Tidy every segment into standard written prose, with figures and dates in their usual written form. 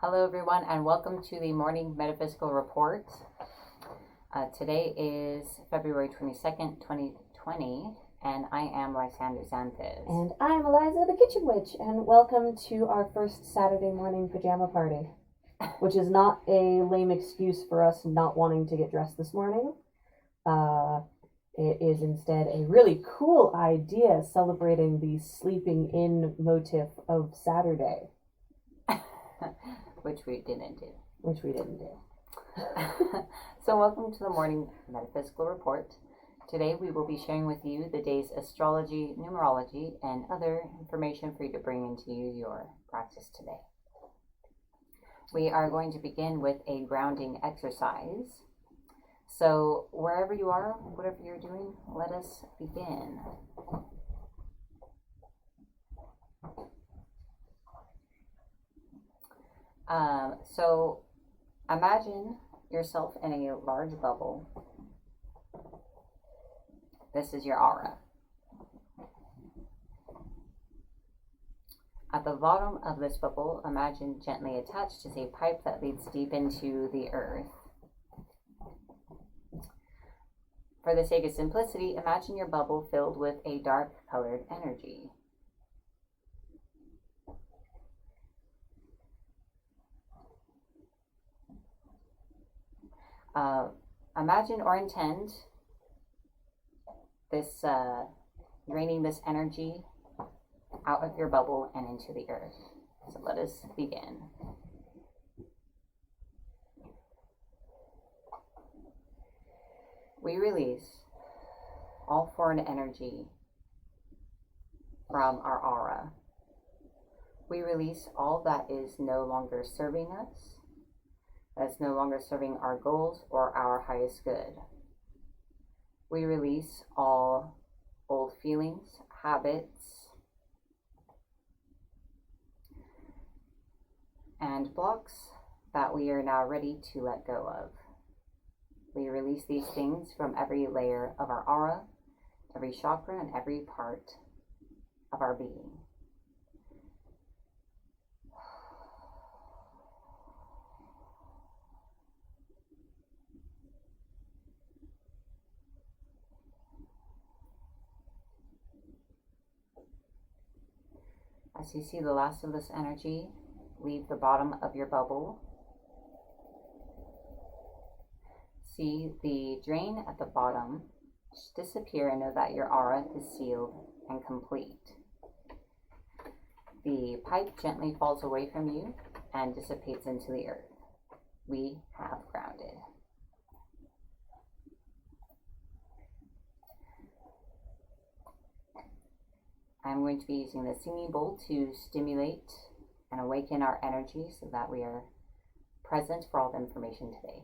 Hello everyone and welcome to the Morning Metaphysical Report. Today is February 22nd, 2020 and I am Lysander Xanthus. And I'm Eliza the Kitchen Witch, and welcome to our first Saturday morning pajama party, which is not a lame excuse for us not wanting to get dressed this morning. It is instead a really cool idea celebrating the sleeping in motif of Saturday. Which we didn't do. So welcome to the Morning Metaphysical Report. Today we will be sharing with you the day's astrology, numerology, and other information for you to bring into your practice today. We are going to begin with a grounding exercise. So wherever you are, whatever you're doing, let us begin. So imagine yourself in a large bubble. This is your aura. At the bottom of this bubble, imagine gently attached is a pipe that leads deep into the earth. For the sake of simplicity, imagine your bubble filled with a dark colored energy. Imagine or intend this draining this energy out of your bubble and into the earth. So let us begin. We release all foreign energy from our aura. We release all that is no longer serving us, that's no longer serving our goals or our highest good. We release all old feelings, habits, and blocks that we are now ready to let go of. We release these things from every layer of our aura, every chakra, and every part of our being. As you see the last of this energy leave the bottom of your bubble, see the drain at the bottom disappear and know that your aura is sealed and complete. The pipe gently falls away from you and dissipates into the earth. We have grounded. I'm going to be using the singing bowl to stimulate and awaken our energy so that we are present for all the information today.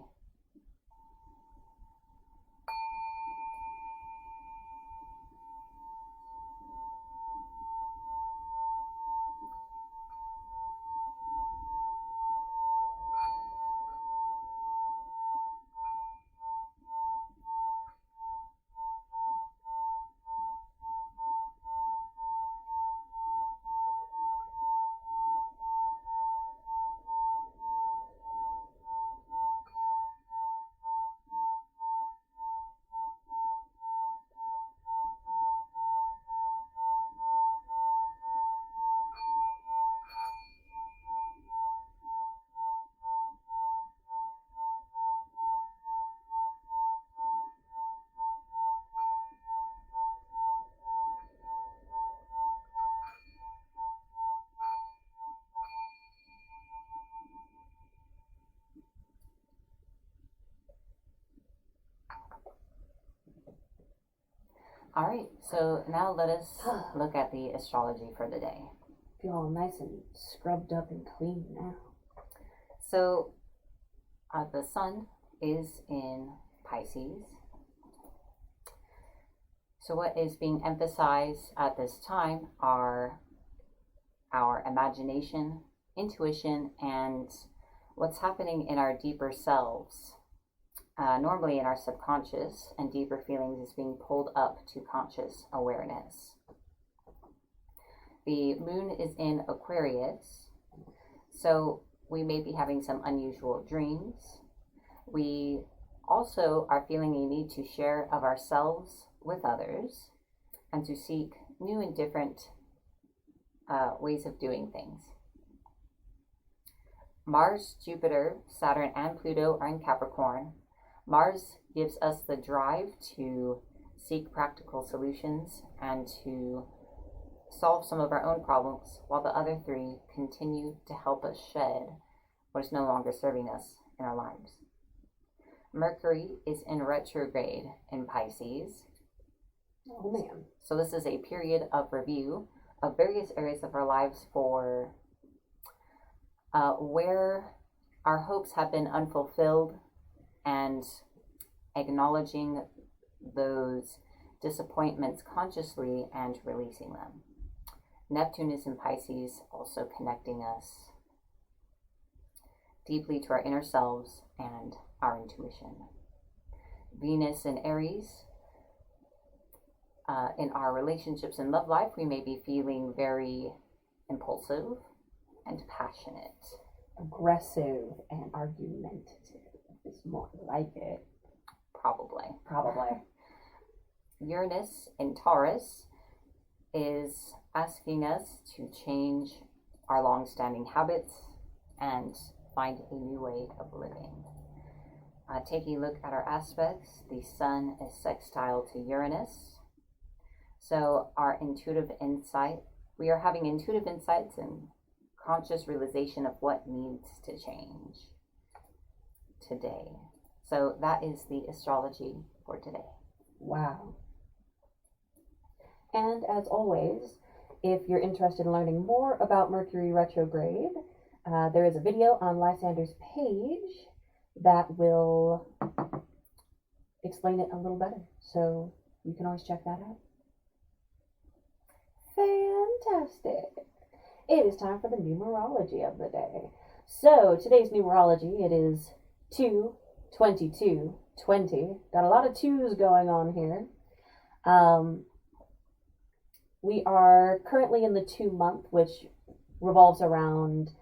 All right, so now let us look at the astrology for the day. Feel all nice and scrubbed up and clean now. So the sun is in Pisces. So what is being emphasized at this time are our imagination, intuition, and what's happening in our deeper selves. Normally in our subconscious, and deeper feelings is being pulled up to conscious awareness. The moon is in Aquarius, so we may be having some unusual dreams. We also are feeling a need to share of ourselves with others and to seek new and different ways of doing things. Mars, Jupiter, Saturn, and Pluto are in Capricorn. Mars gives us the drive to seek practical solutions and to solve some of our own problems, while the other three continue to help us shed what is no longer serving us in our lives. Mercury is in retrograde in Pisces. Oh man. So this is a period of review of various areas of our lives for where our hopes have been unfulfilled and acknowledging those disappointments consciously and releasing them. Neptune is in Pisces, also connecting us deeply to our inner selves and our intuition. Venus in Aries, in our relationships and love life, we may be feeling very impulsive and passionate. Aggressive and argumentative is more like it. Probably. Uranus in Taurus is asking us to change our long-standing habits and find a new way of living. Taking a look at our aspects, the Sun is sextile to Uranus. So our intuitive insight, we are having intuitive insights and conscious realization of what needs to change today. So that is the astrology for today. Wow. And as always, if you're interested in learning more about Mercury retrograde, there is a video on Lysander's page that will explain it a little better. So you can always check that out. Fantastic. It is time for the numerology of the day. So today's numerology, it is 2/22/20. Got a lot of twos going on here. We are currently in the 2 month, which revolves around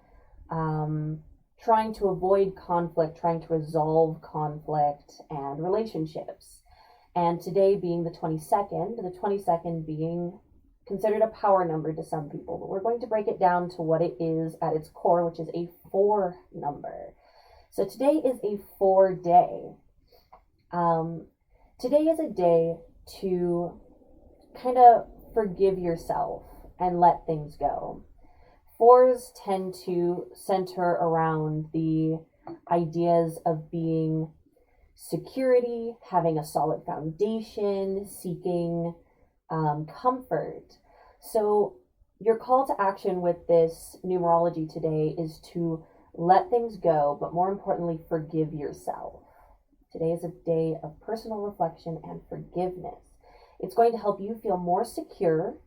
trying to avoid conflict, trying to resolve conflict and relationships. And today being the 22nd being considered a power number to some people, but we're going to break it down to what it is at its core, which is a 4 number. So today is a 4 day. Today is a day to kind of forgive yourself and let things go. 4s tend to center around the ideas of being security, having a solid foundation, seeking comfort. So your call to action with this numerology today is to let things go, but more importantly, forgive yourself. Today is a day of personal reflection and forgiveness. It's going to help you feel more secure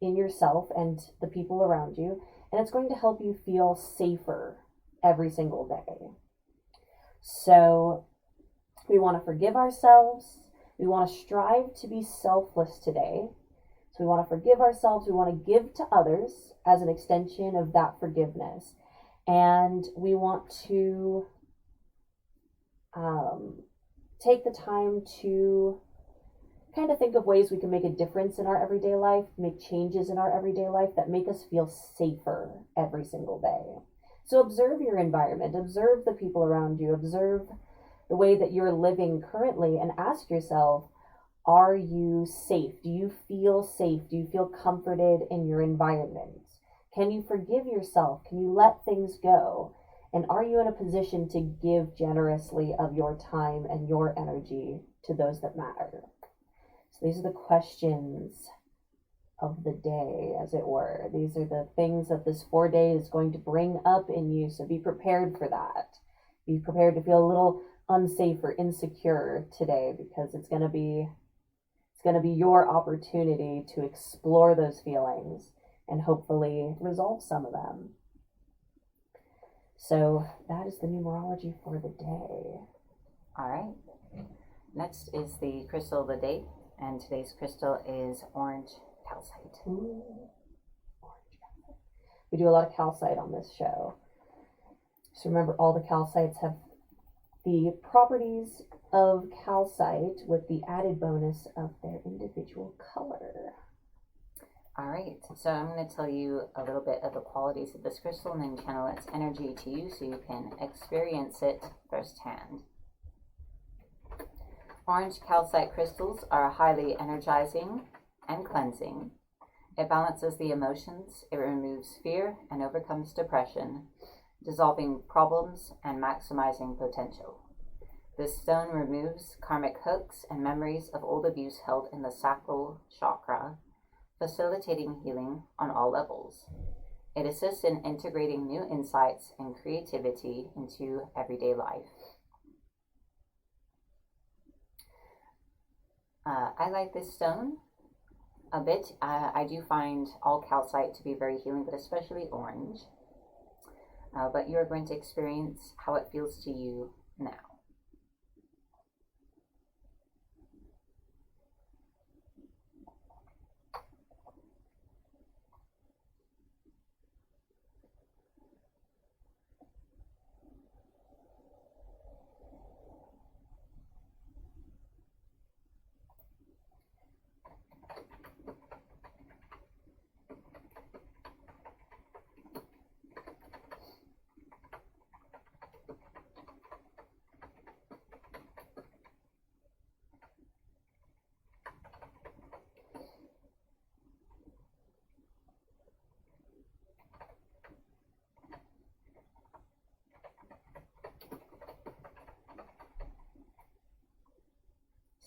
in yourself and the people around you, and it's going to help you feel safer every single day. So we want to forgive ourselves. We want to strive to be selfless today. So we want to forgive ourselves. We want to give to others as an extension of that forgiveness. And we want to take the time to kind of think of ways we can make a difference in our everyday life, make changes in our everyday life that make us feel safer every single day. So observe your environment, observe the people around you, observe the way that you're living currently, and ask yourself, are you safe? Do you feel safe? Do you feel comforted in your environment? Can you forgive yourself? Can you let things go? And are you in a position to give generously of your time and your energy to those that matter? So these are the questions of the day, as it were. These are the things that this 4 day is going to bring up in you. So be prepared for that. Be prepared to feel a little unsafe or insecure today, because it's going to be your opportunity to explore those feelings and hopefully resolve some of them. So that is the numerology for the day. All right. Next is the crystal of the day, and today's crystal is orange calcite. Ooh, orange calcite. We do a lot of calcite on this show. Just remember, all the calcites have the properties of calcite with the added bonus of their individual color. All right, so I'm going to tell you a little bit of the qualities of this crystal and then channel its energy to you so you can experience it firsthand. Orange calcite crystals are highly energizing and cleansing. It balances the emotions, it removes fear and overcomes depression, dissolving problems and maximizing potential. This stone removes karmic hooks and memories of old abuse held in the sacral chakra, facilitating healing on all levels. It assists in integrating new insights and creativity into everyday life. I like this stone a bit. I do find all calcite to be very healing, but especially orange. But you're going to experience how it feels to you now.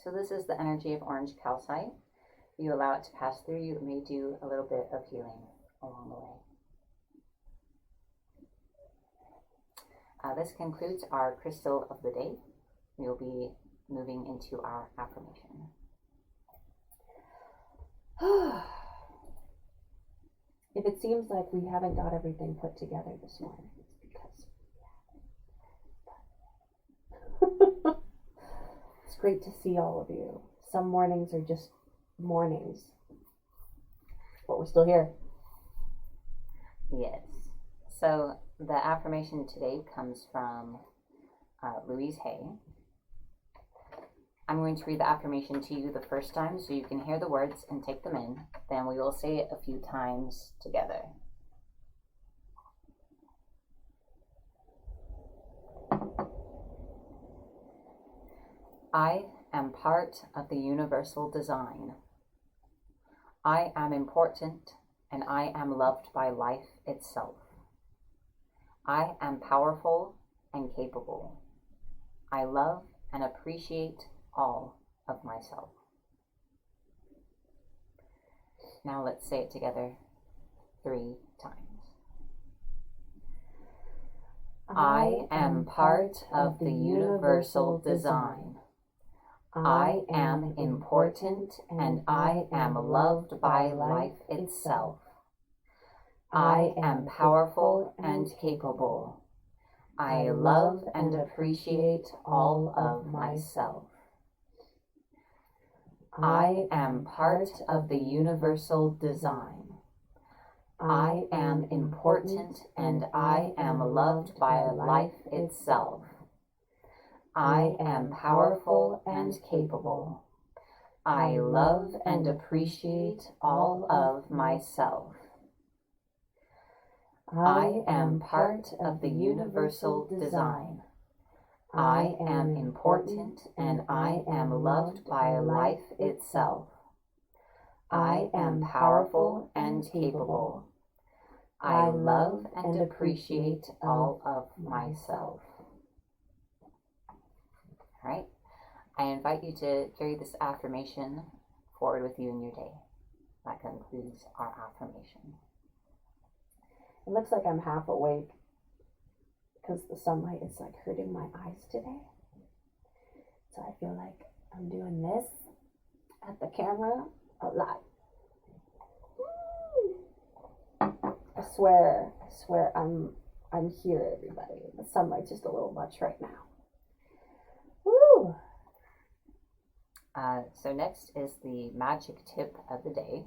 So this is the energy of orange calcite. You allow it to pass through you. It may do a little bit of healing along the way. This concludes our crystal of the day. We will be moving into our affirmation. If it seems like we haven't got everything put together this morning, it's because we haven't. It's great to see all of you. Some mornings are just mornings, but we're still here. Yes. So the affirmation today comes from Louise Hay. I'm going to read the affirmation to you the first time so you can hear the words and take them in. Then we will say it a few times together. I am part of the universal design. I am important and I am loved by life itself. I am powerful and capable. I love and appreciate all of myself. Now let's say it together 3 times. I am part of the universal design. I am important and I am loved by life itself. I am powerful and capable. I love and appreciate all of myself. I am part of the universal design. I am important and I am loved by life itself. I am powerful and capable. I love and appreciate all of myself. I am part of the universal design. I am important and I am loved by life itself. I am powerful and capable. I love and appreciate all of myself. All right. I invite you to carry this affirmation forward with you in your day. That concludes our affirmation. It looks like I'm half awake because the sunlight is like hurting my eyes today. So I feel like I'm doing this at the camera a lot. I swear I'm here, everybody. The sunlight's just a little much right now. Woo! So next is the magic tip of the day.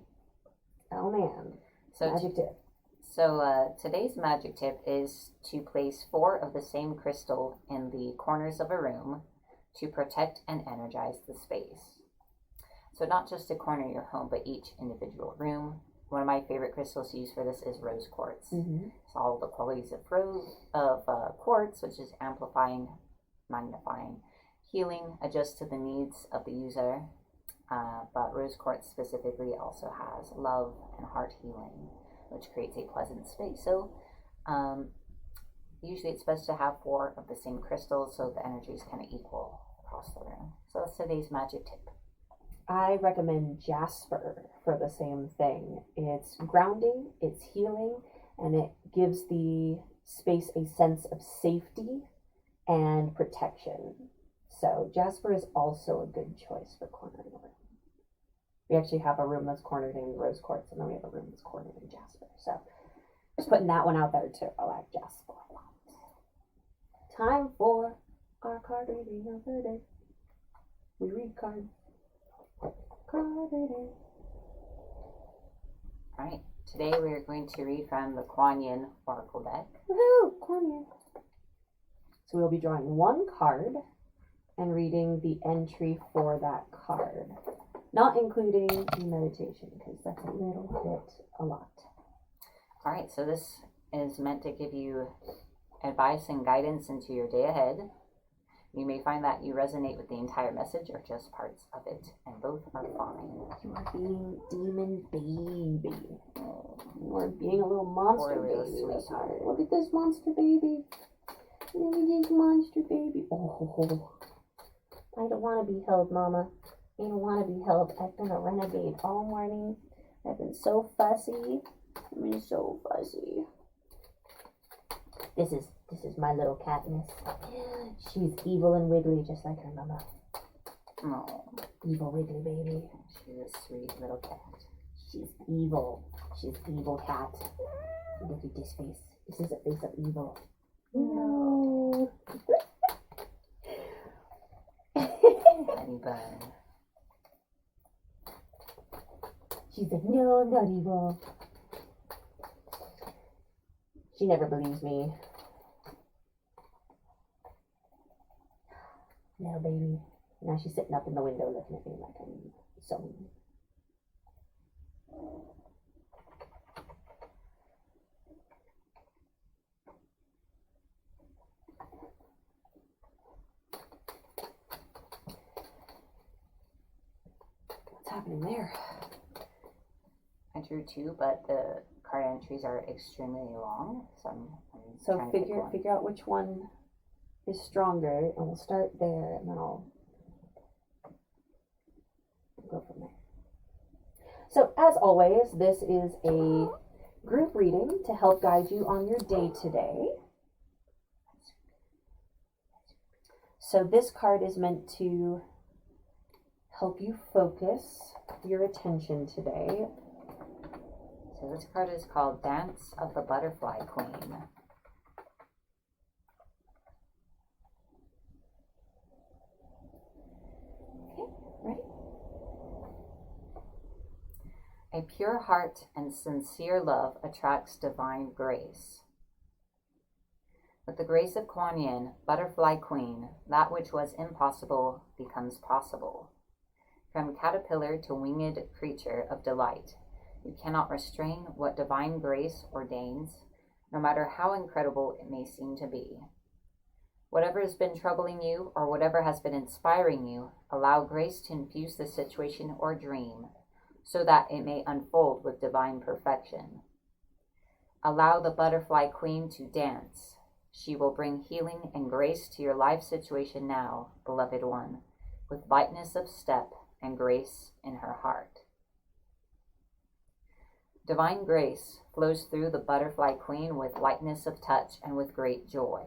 Oh man, So magic tip. So today's magic tip is to place 4 of the same crystal in the corners of a room to protect and energize the space. So not just a corner of your home, but each individual room. One of my favorite crystals to use for this is rose quartz. It's all the qualities of quartz, which is amplifying, magnifying, healing, adjust to the needs of the user. But rose quartz specifically also has love and heart healing, which creates a pleasant space. So usually it's best to have 4 of the same crystals so the energy is kind of equal across the room. So that's today's magic tip. I recommend jasper for the same thing. It's grounding, it's healing, and it gives the space a sense of safety and protection. So jasper is also a good choice for cornering a room. We actually have a room that's cornered in rose quartz, and then we have a room that's cornered in jasper. So just putting that one out there too. I like jasper a lot. Time for our card reading of the day. We read cards. Card reading. All right. Today we are going to read from the Kuan Yin Oracle deck. Woohoo! Kuan Yin. So we'll be drawing one card and reading the entry for that card. Not including the meditation, because that's a little bit a lot. All right, so this is meant to give you advice and guidance into your day ahead. You may find that you resonate with the entire message or just parts of it, and both are fine. You are being demon baby. You are being a little monster baby. Look at this monster baby. Look at this monster baby. Oh, I don't want to be held, Mama. I don't want to be held. I've been a renegade all morning. I've been so fussy. I've been so fussy. This is my little Katniss. She's evil and wiggly, just like her mama. Oh, evil wiggly baby. She's a sweet little cat. She's evil. She's evil cat. Look at this face. This is a face of evil. No. Honey bun. She's like, no, I'm not evil. She never believes me. No, baby. Now she's sitting up in the window looking at me like I'm so. What's happening there? I drew 2, but the card entries are extremely long, so I'm so trying to figure out which one is stronger, and we'll start there, and then I'll go from there. So as always, this is a group reading to help guide you on your day today. So this card is meant to help you focus your attention today. So this card is called Dance of the Butterfly Queen. Okay, ready? A pure heart and sincere love attracts divine grace. With the grace of Kuan Yin, Butterfly Queen, that which was impossible becomes possible. From caterpillar to winged creature of delight, you cannot restrain what divine grace ordains, no matter how incredible it may seem to be. Whatever has been troubling you or whatever has been inspiring you, allow grace to infuse the situation or dream, so that it may unfold with divine perfection. Allow the Butterfly Queen to dance. She will bring healing and grace to your life situation now, beloved one, with lightness of step and grace in her heart. Divine grace flows through the Butterfly Queen with lightness of touch and with great joy.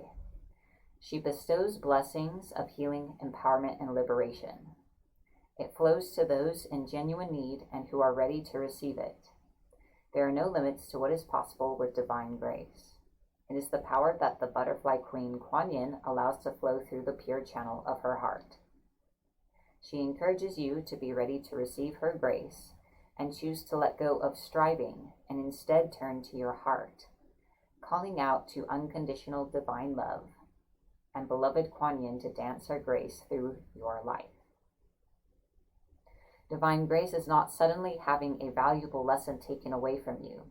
She bestows blessings of healing, empowerment, and liberation. It flows to those in genuine need and who are ready to receive it. There are no limits to what is possible with divine grace. It is the power that the Butterfly Queen Kuan Yin allows to flow through the pure channel of her heart. She encourages you to be ready to receive her grace and choose to let go of striving and instead turn to your heart, calling out to unconditional divine love and beloved Kuan Yin to dance her grace through your life. Divine grace is not suddenly having a valuable lesson taken away from you.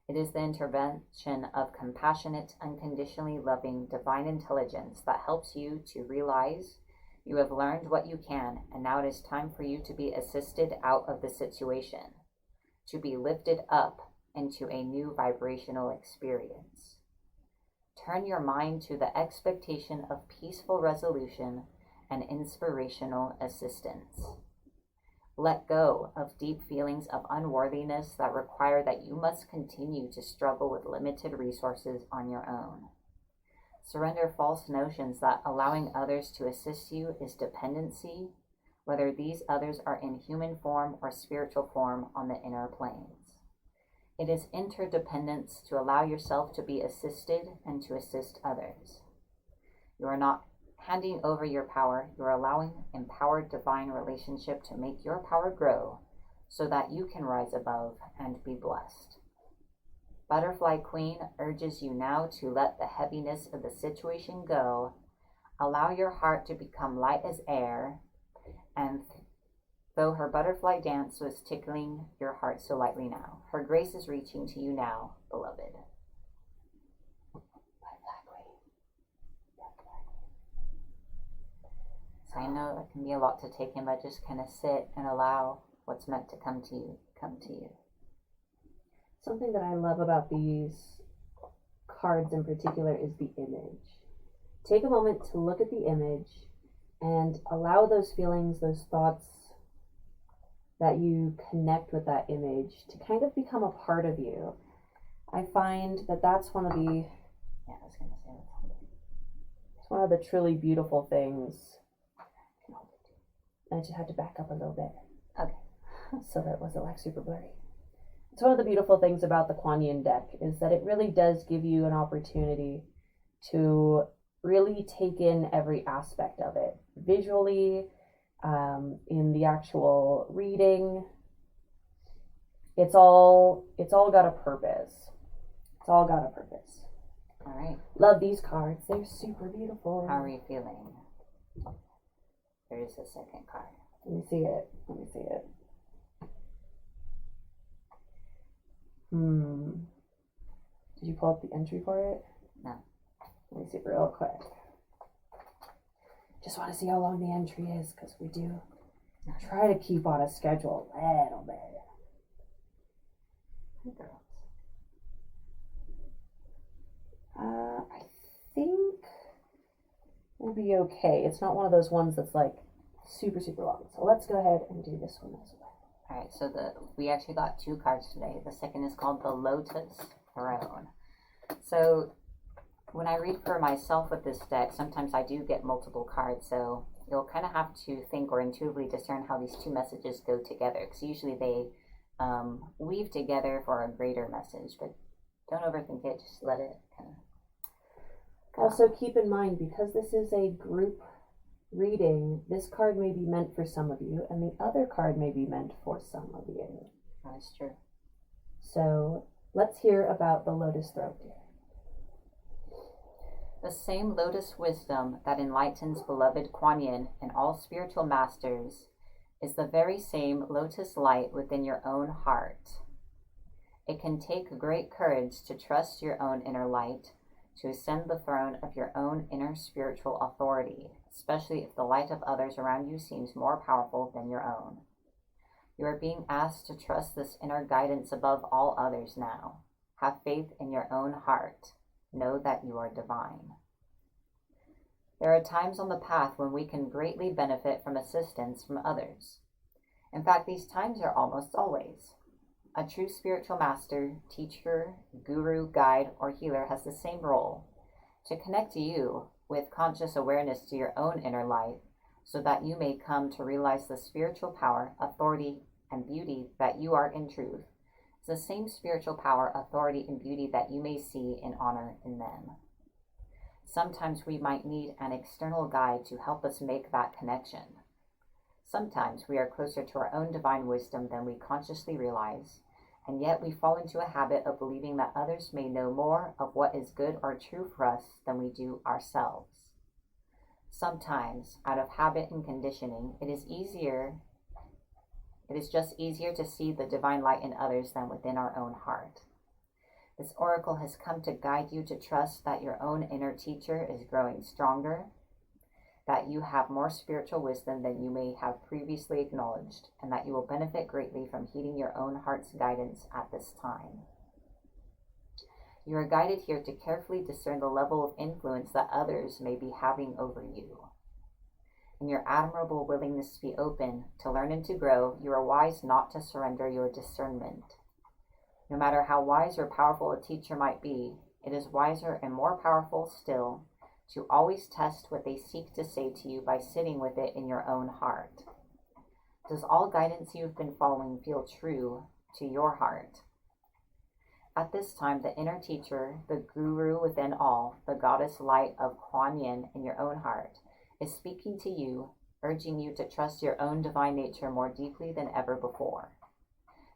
It is the intervention of compassionate, unconditionally loving divine intelligence that helps you to realize you have learned what you can, and now it is time for you to be assisted out of the situation, to be lifted up into a new vibrational experience. Turn your mind to the expectation of peaceful resolution and inspirational assistance. Let go of deep feelings of unworthiness that require that you must continue to struggle with limited resources on your own. Surrender false notions that allowing others to assist you is dependency, whether these others are in human form or spiritual form on the inner planes. It is interdependence to allow yourself to be assisted and to assist others. You are not handing over your power, you are allowing empowered divine relationship to make your power grow so that you can rise above and be blessed. Butterfly Queen urges you now to let the heaviness of the situation go, allow your heart to become light as air, and though her butterfly dance was tickling your heart so lightly now, her grace is reaching to you now, beloved. So I know it can be a lot to take in, but just kind of sit and allow what's meant to come to you, come to you. Something that I love about these cards in particular is the image. Take a moment to look at the image and allow those feelings, those thoughts that you connect with that image to kind of become a part of you. I find that that's one of the, it's one of the truly beautiful things. I just had to back up a little bit. Okay. So that it wasn't like super blurry. It's one of the beautiful things about the Kuan Yin deck is that it really does give you an opportunity to really take in every aspect of it. Visually, in the actual reading, it's all got a purpose. It's all got a purpose. All right. Love these cards. They're super beautiful. How are you feeling? There is a second card. Let me see it. Let me see it. Did you pull up the entry for it? No. Let me see it real quick. Just want to see how long the entry is, because we do try to keep on a schedule a little bit. I think we'll be okay. It's not one of those ones that's like super, super long. So let's go ahead and do this one as well. All right, so we actually got two cards today. The second is called the Lotus Throne. So when I read for myself with this deck, sometimes I do get multiple cards, so you'll kind of have to think or intuitively discern how these two messages go together, because usually they weave together for a greater message, but don't overthink it, just let it kind of go. Also keep in mind, because this is a group reading, this card may be meant for some of you, and the other card may be meant for some of you. That's true. So let's hear about the Lotus Throat, dear. The same lotus wisdom that enlightens beloved Kuan Yin and all spiritual masters is the very same lotus light within your own heart. It can take great courage to trust your own inner light, to ascend the throne of your own inner spiritual authority, especially if the light of others around you seems more powerful than your own. You are being asked to trust this inner guidance above all others now. Have faith in your own heart. Know that you are divine. There are times on the path when we can greatly benefit from assistance from others. In fact, these times are almost always. A true spiritual master, teacher, guru, guide, or healer has the same role, to connect you with conscious awareness to your own inner light, so that you may come to realize the spiritual power, authority, and beauty that you are in truth. It's the same spiritual power, authority, and beauty that you may see and honor in them. Sometimes we might need an external guide to help us make that connection. Sometimes we are closer to our own divine wisdom than we consciously realize, and yet we fall into a habit of believing that others may know more of what is good or true for us than we do ourselves. Sometimes, out of habit and conditioning, it is just easier to see the divine light in others than within our own heart. This oracle has come to guide you to trust that your own inner teacher is growing stronger, that you have more spiritual wisdom than you may have previously acknowledged, and that you will benefit greatly from heeding your own heart's guidance at this time. You are guided here to carefully discern the level of influence that others may be having over you. In your admirable willingness to be open, to learn and to grow, you are wise not to surrender your discernment. No matter how wise or powerful a teacher might be, it is wiser and more powerful still to always test what they seek to say to you by sitting with it in your own heart. Does all guidance you've been following feel true to your heart? At this time, the inner teacher, the guru within all, the goddess light of Kuan Yin in your own heart, is speaking to you, urging you to trust your own divine nature more deeply than ever before.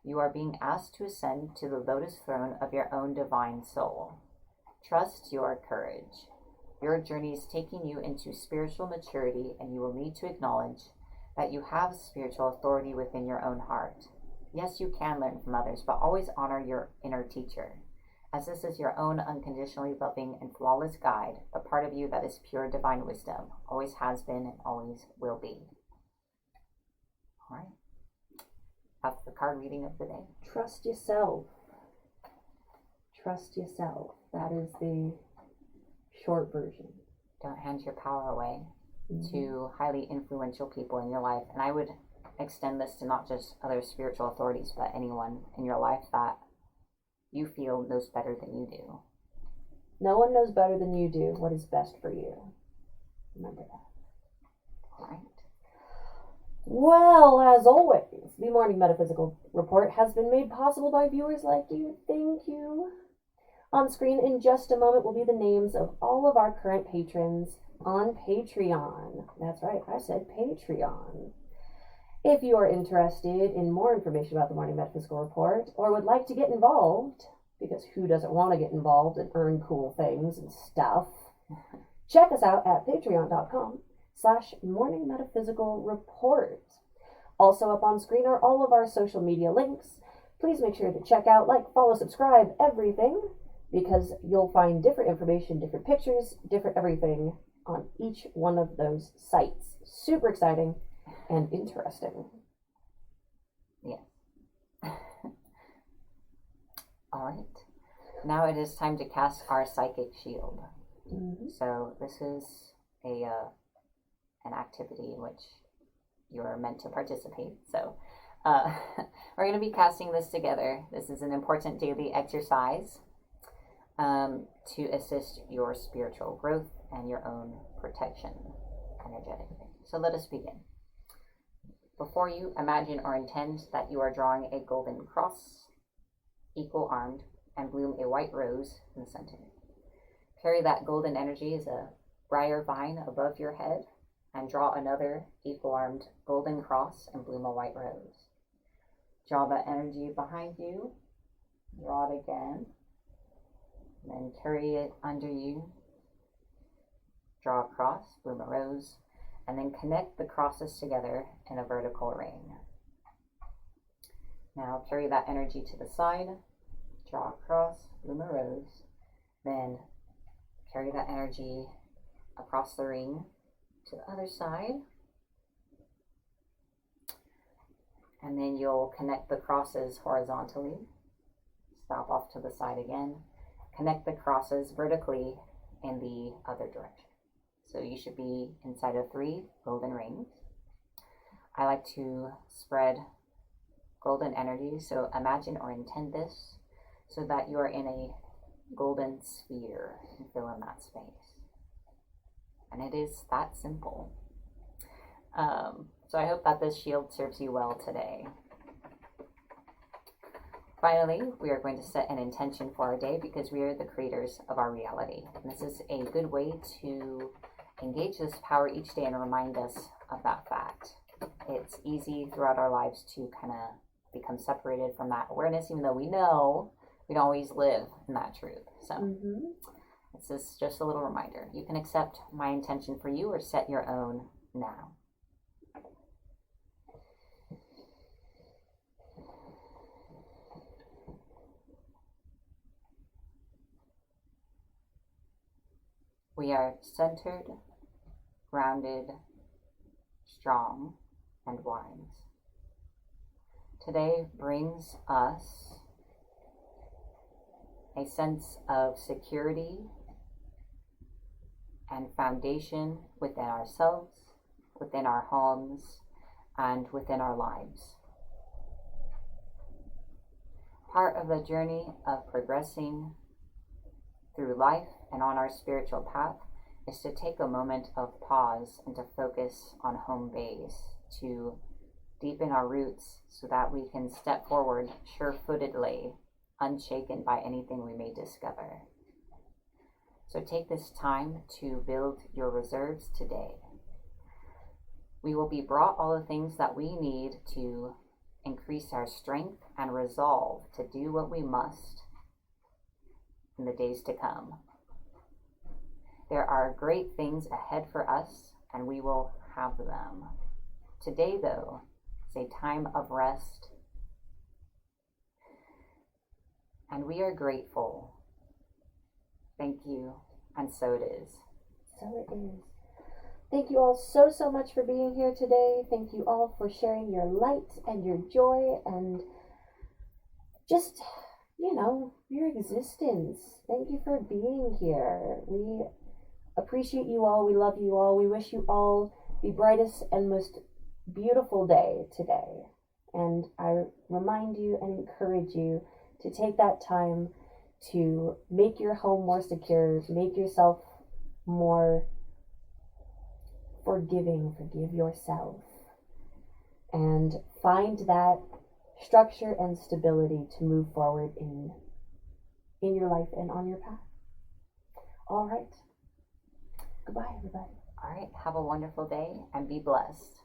You are being asked to ascend to the lotus throne of your own divine soul. Trust your courage. Your journey is taking you into spiritual maturity, and you will need to acknowledge that you have spiritual authority within your own heart. Yes, you can learn from others, but always honor your inner teacher, as this is your own unconditionally loving and flawless guide, the part of you that is pure divine wisdom, always has been and always will be. All right. That's the card reading of the day. Trust yourself. Trust yourself. That is the short version. Don't hand your power away to highly influential people in your life. And I would extend this to not just other spiritual authorities, but anyone in your life that you feel knows better than you do. No one knows better than you do what is best for you. Remember that. All right. Well, as always, the Morning Metaphysical Report has been made possible by viewers like you. Thank you. On screen in just a moment will be the names of all of our current patrons on Patreon. That's right, I said Patreon. If you are interested in more information about the Morning Metaphysical Report, or would like to get involved, because who doesn't want to get involved and earn cool things and stuff, check us out at patreon.com/Morning Metaphysical Report. Also up on screen are all of our social media links. Please make sure to check out, like, follow, subscribe, everything, because you'll find different information, different pictures, different everything on each one of those sites. Super exciting and interesting. Yes. All right. Now it is time to cast our psychic shield. So this is an activity in which you're meant to participate. So we're going to be casting this together. This is an important daily exercise to assist your spiritual growth and your own protection energetically. So let us begin. Before you, imagine or intend that you are drawing a golden cross, equal-armed, and bloom a white rose in the center. Carry that golden energy as a briar vine above your head, and draw another equal-armed golden cross and bloom a white rose. Draw that energy behind you, draw it again, and then carry it under you. Draw a cross, bloom a rose, and then connect the crosses together in a vertical ring. Now carry that energy to the side, draw a cross, bloom a rose, then carry that energy across the ring to the other side, and then you'll connect the crosses horizontally, stop off to the side again, connect the crosses vertically in the other direction. So you should be inside of 3 golden rings. I like to spread golden energy, so imagine or intend this so that you are in a golden sphere and fill in that space. And it is that simple. So I hope that this shield serves you well today. Finally, we are going to set an intention for our day because we are the creators of our reality. And this is a good way to engage this power each day and remind us of that fact. it's easy throughout our lives to kind of become separated from that awareness, even though we know we don't always live in that truth. So this is just a little reminder. You can accept my intention for you or set your own now. We are centered, grounded, strong, and wise. Today brings us a sense of security and foundation within ourselves, within our homes, and within our lives. Part of the journey of progressing through life and on our spiritual path is to take a moment of pause and to focus on home base, to deepen our roots so that we can step forward sure-footedly, unshaken by anything we may discover. So take this time to build your reserves today. We will be brought all the things that we need to increase our strength and resolve to do what we must in the days to come. There are great things ahead for us, and we will have them. Today, though, is a time of rest, and we are grateful. Thank you, and so it is. So it is. Thank you all so much for being here today. Thank you all for sharing your light and your joy and just, your existence. Thank you for being here. We appreciate you all. We love you all. We wish you all the brightest and most beautiful day today. And I remind you and encourage you to take that time to make your home more secure, make yourself more forgiving, forgive yourself, and find that structure and stability to move forward in your life and on your path. All right. Goodbye, everybody. All right. Have a wonderful day and be blessed.